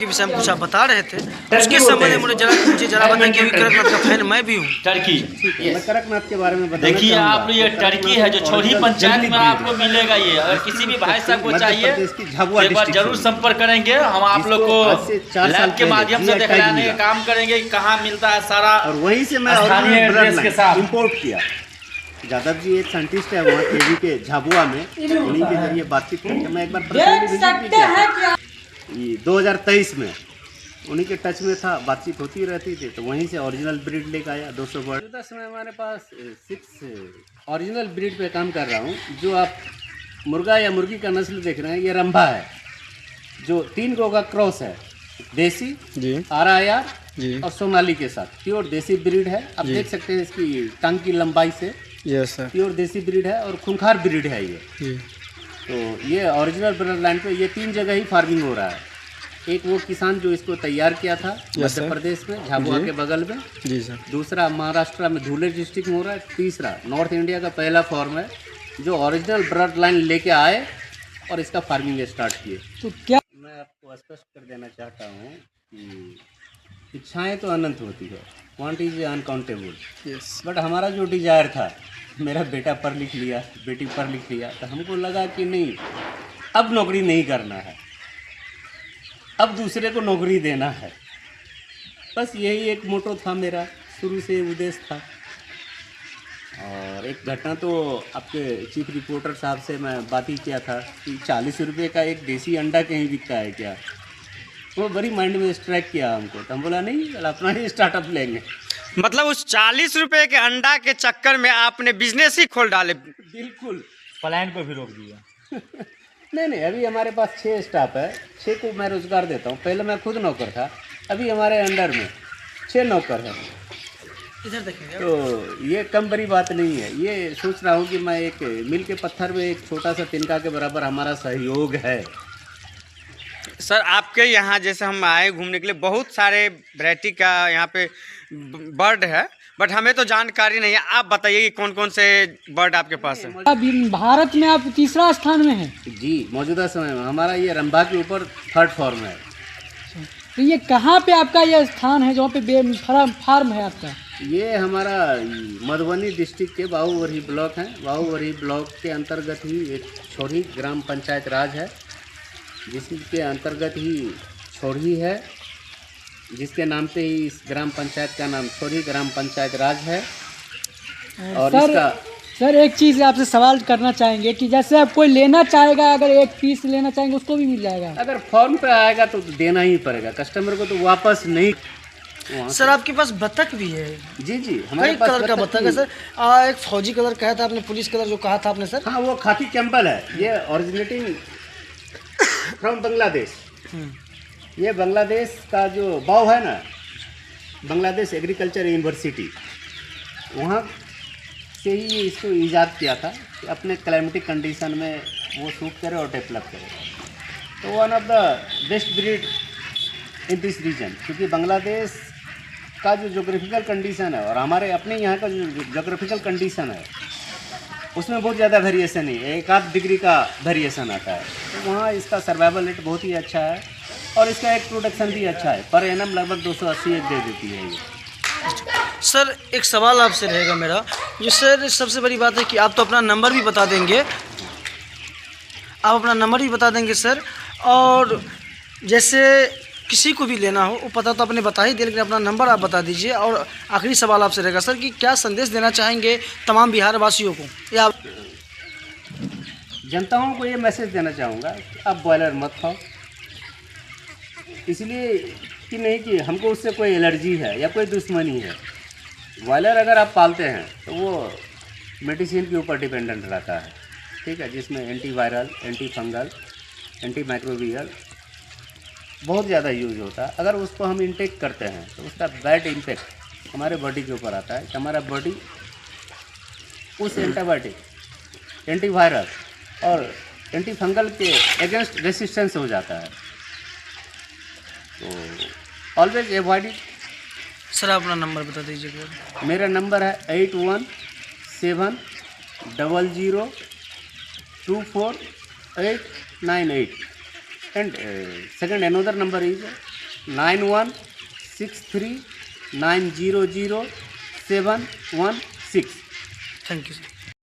के विषय में कुछ आप बता रहे थे, उसके संबंध में मुझे जरा बताएं कि कड़कनाथ का फैन मैं भी हूँ। टर्की मैं कड़कनाथ के बारे में देखिए आप, ये टर्की है जो छोड़ी पंचायत में आपको मिलेगा। ये अगर किसी भी भाई साहब को चाहिए एक बार जरूर संपर्क करेंगे। हम आप लोग को लाइव के माध्यम से दिखाने का काम करेंगे कहाँ मिलता है सारा, और वहीं से मैं स्थानीय एड्रेस के साथ इम्पोर्ट किया। यादव जी एक साइंटिस्ट है वहाँ केवी के झाबुआ में, उन्हीं के जरिए बातचीत करके मैं एक बार पर्सनली 2023 में उन्हीं के टच में था, बातचीत होती रहती थी, तो वहीं से ओरिजिनल ब्रीड लेकर आया 200 बर्ड। मौजूदा समय हमारे पास 6 ओरिजिनल ब्रीड पे काम कर रहा हूँ। जो आप मुर्गा या मुर्गी का नस्ल देख रहे हैं, ये रंभा है जो 3 गो का क्रॉस है, देसी जी, RIR और सोनाली के साथ। प्योर देसी ब्रीड है, आप देख सकते हैं इसकी टांग की लंबाई से। यस सर, प्योर देसी ब्रीड है और खूंखार ब्रीड है ये। तो ये ओरिजिनल ब्रीड लाइन पे ये 3 जगह ही फार्मिंग हो रहा है। एक वो किसान जो इसको तैयार किया था मध्य प्रदेश में झाबुआ के बगल में जी सर। दूसरा महाराष्ट्र में धुले डिस्ट्रिक्ट में हो रहा है। तीसरा नॉर्थ इंडिया का पहला फॉर्म है जो ओरिजिनल ब्रीड लाइन लेके आए और इसका फार्मिंग स्टार्ट किए। तो क्या मैं आपको स्पष्ट कर देना चाहता हूँ कि इच्छाएँ तो अनंत होती है, क्वांटिटी इज अनकाउंटेबल। बट हमारा जो डिजायर था, मेरा बेटा पढ़ लिख लिया, बेटी पढ़ लिख लिया, तो हमको लगा कि नहीं, अब नौकरी नहीं करना है, अब दूसरे को नौकरी देना है। बस यही एक मोटो था मेरा, शुरू से उद्देश्य था। और एक घटना तो आपके चीफ रिपोर्टर साहब से मैं बात ही किया था कि 40 रुपये का एक देसी अंडा कहीं बिकता है क्या। वो बड़ी माइंड में स्ट्राइक किया हमको, तो हम बोला नहीं, अपना ही स्टार्टअप लेंगे। मतलब उस 40 रुपए के अंडा के चक्कर में आपने बिजनेस ही खोल डाले। बिल्कुल, प्लान को भी रोक दिया। नहीं, अभी हमारे पास 6 स्टाफ है, 6 को मैं रोजगार देता हूँ। पहले मैं खुद नौकर था, अभी हमारे अंडर में 6 नौकर हैं। इधर देखिए, तो ये कम बड़ी बात नहीं है। ये सोच रहा हूँ कि मैं एक मील के पत्थर में एक छोटा सा तिनका के बराबर हमारा सहयोग है। सर आपके यहाँ जैसे हम आए घूमने के लिए, बहुत सारे वैरायटी का यहाँ पे बर्ड है, बट हमें तो जानकारी नहीं है। आप बताइए कि कौन कौन से बर्ड आपके पास है। अभी भारत में आप तीसरा स्थान में हैं जी। मौजूदा समय में हमारा ये रंभा के ऊपर 3rd फॉर्म है। तो ये कहाँ पे आपका ये स्थान है जहाँ पे फार्म है आपका? ये हमारा मधुबनी डिस्ट्रिक्ट के बाहुवरी ब्लॉक है। बाहुवरी ब्लॉक के अंतर्गत ही एक छोड़ी ग्राम पंचायत राज है, जिसके अंतर्गत ही छोड़ी है, जिसके नाम से ही इस ग्राम पंचायत का नाम छोड़ी ग्राम पंचायत राज है। और सर एक चीज़ आपसे सवाल करना चाहेंगे कि जैसे आप कोई लेना चाहेगा, अगर एक पीस लेना चाहेंगे उसको भी मिल जाएगा? अगर फॉर्म पे आएगा तो देना ही पड़ेगा कस्टमर को, तो वापस नहीं। सर आपके पास बतख भी है? जी, हमारे पास कलर का बतख है सर। एक फौजी कलर कहा था आपने, पुलिस कलर जो कहा था आपने सर। हाँ, वो खाकी कैंपल है। ये ओरिजिनेटिंग फ्रॉम बांग्लादेश। ये बांग्लादेश का जो बाव है ना, बांग्लादेश एग्रीकल्चर यूनिवर्सिटी, वहाँ से ही इसको ईजाद किया था कि अपने क्लाइमेटिक कंडीशन में वो सूट करे और डेवलप करे। तो one of the best breed in this region, क्योंकि बांग्लादेश का जो जोग्राफिकल कंडीशन है और हमारे अपने यहाँ का जो जोग्राफिकल कंडीशन है, उसमें बहुत ज़्यादा वेरिएशन है, 1-8 डिग्री का वेरिएशन आता है। तो वहाँ इसका सर्वाइवल रेट बहुत ही अच्छा है और इसका एक प्रोडक्शन भी अच्छा है। पर एनम लगभग 280 एक दे देती है ये। सर एक सवाल आपसे रहेगा मेरा, जो सर सबसे बड़ी बात है कि आप तो अपना नंबर भी बता देंगे, आप अपना नंबर भी बता देंगे सर। और जैसे किसी को भी लेना हो, वो पता तो आपने बता ही दिया, लेकिन अपना नंबर आप बता दीजिए। और आखिरी सवाल आपसे रहेगा सर कि क्या संदेश देना चाहेंगे तमाम बिहार वासियों को, या जनताओं को ये मैसेज देना चाहूँगा कि आप बॉयलर मत खाओ, इसलिए कि नहीं कि हमको उससे कोई एलर्जी है या कोई दुश्मनी है। बॉयलर अगर आप पालते हैं तो वो मेडिसिन के ऊपर डिपेंडेंट रहता है, ठीक है, जिसमें antiviral, anti fungal, anti microbial बहुत ज़्यादा यूज होता है। अगर उसको हम इंटेक करते हैं तो उसका बैड इम्पैक्ट हमारे बॉडी के ऊपर आता है कि हमारा बॉडी उस एंटीबायोटिक, एंटीवायरल और एंटी फंगल के अगेंस्ट रेसिस्टेंस हो जाता है। तो ऑलवेज एवॉइड इट। सर अपना नंबर बता दीजिए। मेरा नंबर है 8170024898। And second another number is 9163900716। Thank you sir.